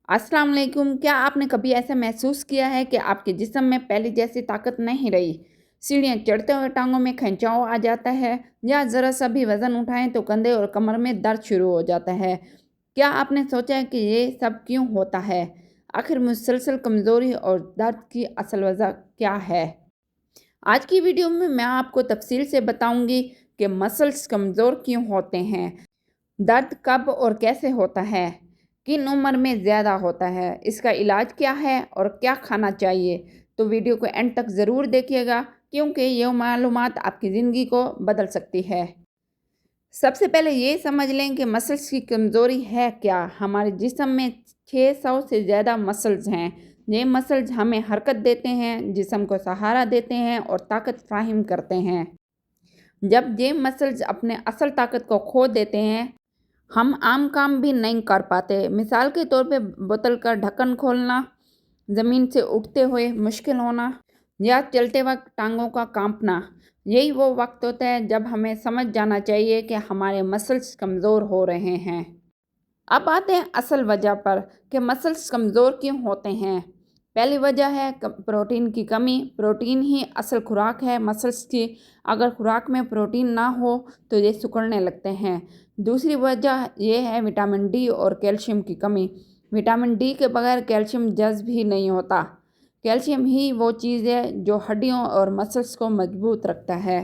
अस्सलाम वालेकुम। क्या आपने कभी ऐसा महसूस किया है कि आपके जिस्म में पहले जैसी ताकत नहीं रही? सीढ़ियाँ चढ़ते हुए टांगों में खिंचाव आ जाता है या ज़रा सा भी वज़न उठाएं तो कंधे और कमर में दर्द शुरू हो जाता है। क्या आपने सोचा है कि ये सब क्यों होता है? आखिर मुसलसल कमज़ोरी और दर्द की असल वजह क्या है? आज की वीडियो में मैं आपको तफसील से बताऊंगी कि मसल्स कमज़ोर क्यों होते हैं, दर्द कब और कैसे होता है, किन उम्र में ज़्यादा होता है, इसका इलाज क्या है और क्या खाना चाहिए। तो वीडियो को एंड तक ज़रूर देखिएगा क्योंकि ये मालूमात आपकी ज़िंदगी को बदल सकती है। सबसे पहले ये समझ लें कि मसल्स की कमज़ोरी है क्या। हमारे जिस्म में 600 से ज़्यादा मसल्स हैं। ये मसल्स हमें हरकत देते हैं, जिस्म को सहारा देते हैं और ताकत फ्राहम करते हैं। जब ये मसल्स अपने असल ताकत को खो देते हैं, हम आम काम भी नहीं कर पाते। मिसाल के तौर पे बोतल का ढक्कन खोलना, ज़मीन से उठते हुए मुश्किल होना या चलते वक्त टांगों का कांपना। यही वो वक्त होता है जब हमें समझ जाना चाहिए कि हमारे मसल्स कमज़ोर हो रहे हैं। अब आते हैं असल वजह पर कि मसल्स कमज़ोर क्यों होते हैं। पहली वजह है प्रोटीन की कमी। प्रोटीन ही असल खुराक है मसल्स की। अगर खुराक में प्रोटीन ना हो तो ये सिकुड़ने लगते हैं। दूसरी वजह यह है विटामिन डी और कैल्शियम की कमी। विटामिन डी के बगैर कैल्शियम जज़्ब ही नहीं होता। कैल्शियम ही वो चीज़ है जो हड्डियों और मसल्स को मजबूत रखता है।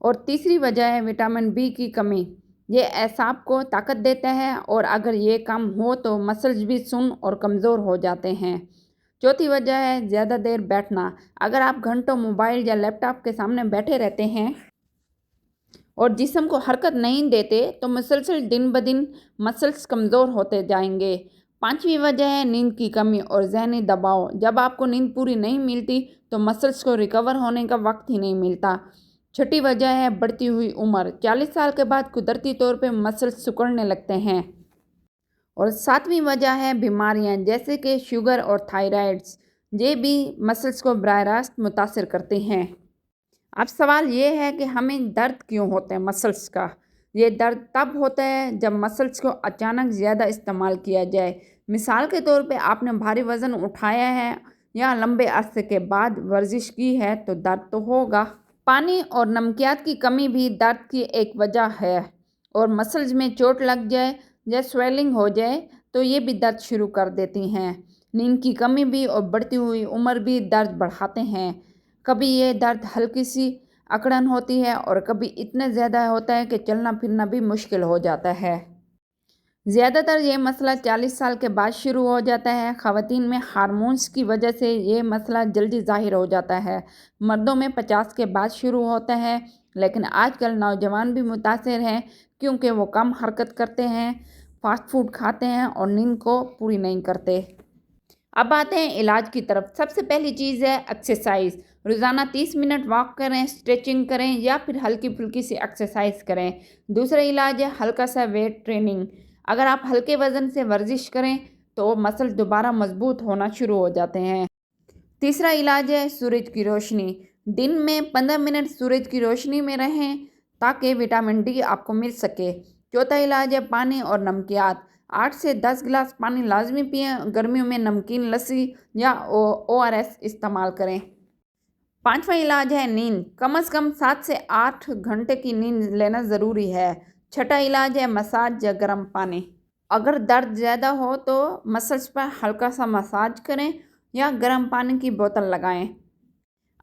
और तीसरी वजह है विटामिन बी की कमी। ये एसाब को ताकत देता है और अगर ये कम हो तो मसल्स भी सुन्न और कमज़ोर हो जाते हैं। चौथी वजह है ज़्यादा देर बैठना। अगर आप घंटों मोबाइल या लैपटॉप के सामने बैठे रहते हैं और जिस्म को हरकत नहीं देते तो मुसलसल दिन ब दिन मसल्स कमज़ोर होते जाएंगे। पांचवी वजह है नींद की कमी और ज़हनी दबाव। जब आपको नींद पूरी नहीं मिलती तो मसल्स को रिकवर होने का वक्त ही नहीं मिलता। छठी वजह है बढ़ती हुई उम्र। 40 साल के बाद कुदरती तौर पे मसल्स सिकुड़ने लगते हैं। और सातवीं वजह है बीमारियां जैसे कि शुगर और थायराइड्स। ये भी मसल्स को बराह रास्त मुतासिर करते हैं। अब सवाल ये है कि हमें दर्द क्यों होता है मसल्स का। ये दर्द तब होता है जब मसल्स को अचानक ज़्यादा इस्तेमाल किया जाए। मिसाल के तौर पे आपने भारी वज़न उठाया है या लंबे अरसे के बाद वर्जिश की है तो दर्द तो होगा। पानी और नमकियात की कमी भी दर्द की एक वजह है। और मसल्स में चोट लग जाए या स्वेलिंग हो जाए तो ये भी दर्द शुरू कर देती हैं। नींद की कमी भी और बढ़ती हुई उम्र भी दर्द बढ़ाते हैं। कभी ये दर्द हल्की सी अकड़न होती है और कभी इतना ज़्यादा होता है कि चलना फिरना भी मुश्किल हो जाता है। ज़्यादातर ये मसला 40 साल के बाद शुरू हो जाता है। ख़वातीन में हार्मोन्स की वजह से ये मसला जल्दी ज़ाहिर हो जाता है। मर्दों में 50 के बाद शुरू होता है, लेकिन आजकल नौजवान भी मुतासिर हैं क्योंकि वो कम हरकत करते हैं, फास्ट फूड खाते हैं और नींद को पूरी नहीं करते। अब आते हैं इलाज की तरफ। सबसे पहली चीज़ है एक्सरसाइज। रोज़ाना 30 मिनट वॉक करें, स्ट्रेचिंग करें या फिर हल्की फुल्की सी एक्सरसाइज करें। दूसरा इलाज है हल्का सा वेट ट्रेनिंग। अगर आप हल्के वज़न से वर्जिश करें तो मसल दोबारा मजबूत होना शुरू हो जाते हैं। तीसरा इलाज है सूरज की रोशनी। दिन में 15 मिनट सूरज की रोशनी में रहें ताकि विटामिन डी आपको मिल सके। चौथा इलाज है पानी और नमकियात। 8 से 10 गिलास पानी लाजमी पिएं। गर्मियों में नमकीन लस्सी या ORS इस्तेमाल करें। पांचवा इलाज है नींद। कम से कम 7 से 8 घंटे की नींद लेना ज़रूरी है। छठा इलाज है मसाज या गर्म पानी। अगर दर्द ज़्यादा हो तो मसल्स पर हल्का सा मसाज करें या गर्म पानी की बोतल लगाएं।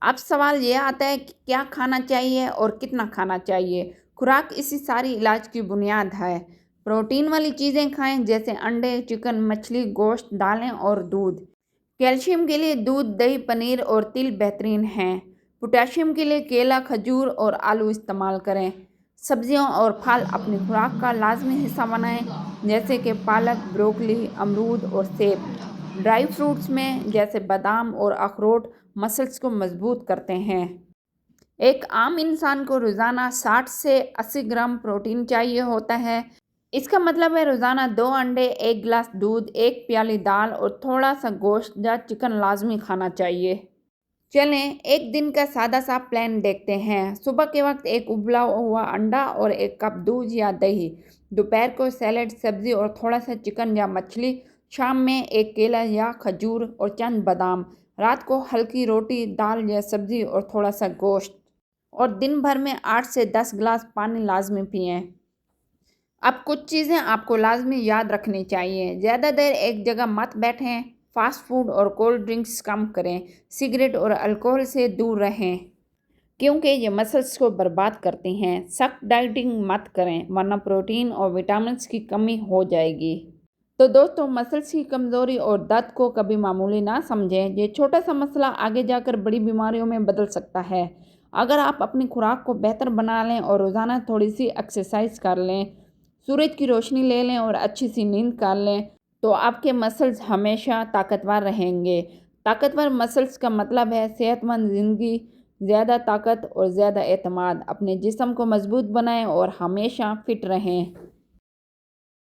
अब सवाल ये आता है कि क्या खाना चाहिए और कितना खाना चाहिए। खुराक इसी सारी इलाज की बुनियाद है। प्रोटीन वाली चीज़ें खाएं जैसे अंडे, चिकन, मछली, गोश्त, दालें और दूध। कैल्शियम के लिए दूध, दही, पनीर और तिल बेहतरीन हैं। पोटेशियम के लिए केला, खजूर और आलू इस्तेमाल करें। सब्जियों और फल अपनी खुराक का लाजमी हिस्सा बनाएं जैसे कि पालक, ब्रोकली, अमरूद और सेब। ड्राई फ्रूट्स में जैसे बादाम और अखरोट मसल्स को मजबूत करते हैं। एक आम इंसान को रोज़ाना 60 से 80 ग्राम प्रोटीन चाहिए होता है। इसका मतलब है रोज़ाना 2 अंडे, 1 गिलास दूध, 1 प्याली दाल और थोड़ा सा गोश्त या चिकन लाजमी खाना चाहिए। चलें एक दिन का सादा सा प्लान देखते हैं। सुबह के वक्त एक उबला हुआ अंडा और 1 कप दूध या दही। दोपहर को सैलेड, सब्ज़ी और थोड़ा सा चिकन या मछली। शाम में एक केला या खजूर और चंद बादाम। रात को हल्की रोटी, दाल या सब्जी और थोड़ा सा गोश्त। और दिन भर में 8 से 10 गिलास पानी लाजमी पिएं। अब कुछ चीज़ें आपको लाजमी याद रखनी चाहिए। ज़्यादा देर एक जगह मत बैठें। फास्ट फूड और कोल्ड ड्रिंक्स कम करें। सिगरेट और अल्कोहल से दूर रहें क्योंकि ये मसल्स को बर्बाद करती हैं। सख्त डाइटिंग मत करें वरना प्रोटीन और विटामिन्स की कमी हो जाएगी। तो दोस्तों, मसल्स की कमज़ोरी और दर्द को कभी मामूली ना समझें। ये छोटा सा मसला आगे जाकर बड़ी बीमारियों में बदल सकता है। अगर आप अपनी खुराक को बेहतर बना लें और रोज़ाना थोड़ी सी एक्सरसाइज कर लें, सूरज की रोशनी ले लें और अच्छी सी नींद कर लें, तो आपके मसल्स हमेशा ताकतवर रहेंगे। ताकतवर मसल्स का मतलब है सेहतमंद ज़िंदगी, ज़्यादा ताकत और ज़्यादा एतमाद। अपने जिस्म को मजबूत बनाएं और हमेशा फिट रहें।